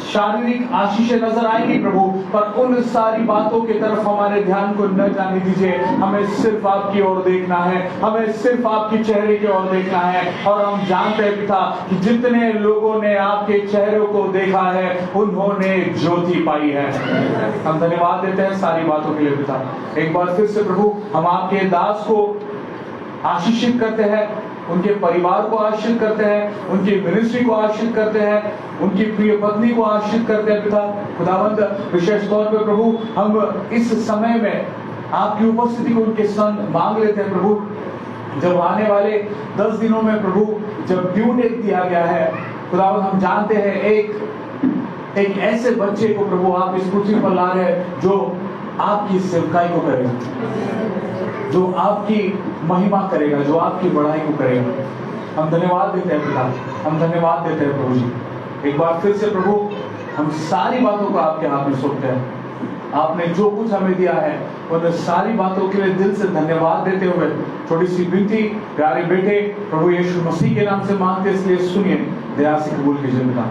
शारीरिक आशीषें नजर आएंगी प्रभु, पर उन सारी बातों की तरफ हमारे ध्यान को न जाने दीजिए। हमें सिर्फ आपकी ओर देखना है, हमें सिर्फ आपके चेहरे की ओर देखना है। और हम जानते हैं पिता कि जितने लोगों ने आपके चेहरे को देखा है उन्होंने ज्योति पाई है। हम धन्यवाद देते हैं सारी बातों के लिए पिता। एक बार फिर से प्रभु हम आपके दास को आशीषित करते हैं, उनके परिवार को आशीषित करते हैं, उनकी मिनिस्ट्री को आशीषित करते हैं, उनकी प्रिय पत्नी को आशीषित करते हैं पिता। खुदावंद विशेष तौर पे प्रभु हम इस समय में आपकी उपस्थिति को उनके संग मांग लेते हैं प्रभु। जब आने वाले 10 दिनों में प्रभु जब ड्यू डेट दिया गया है खुदावंद, हम जानते हैं एक ऐसे बच्चे को प्रभु आप इस पृथ्वी पर ला रहे हैं जो आपकी सेवकाई को करेगा, जो आपकी महिमा करेगा, जो आपकी बढ़ाई को करेगा। हम धन्यवाद देते हैं पिता, हम धन्यवाद देते हैं प्रभु जी। एक बार फिर से प्रभु हम सारी बातों को आपके हाथ में सौंपते हैं। आपने जो कुछ हमें दिया है उन सारी बातों के लिए दिल से धन्यवाद देते हुए थोड़ी सी विनती प्यारे बेटे प्रभु यीशु मसीह के नाम से मांगते, इसलिए सुनिए, दया से कबूल कीजिए पिता।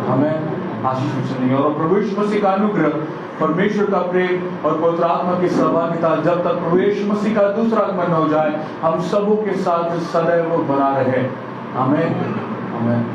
हमें आशीष सुनिए। और प्रभु यीशु मसीह का अनुग्रह, परमेश्वर का प्रेम और पवित्र आत्मा की सहभागिता जब तक प्रभु यीशु मसीह का दूसरा आगमन न हो जाए हम सबों के साथ सदैव बना रहे। आमीन, आमीन।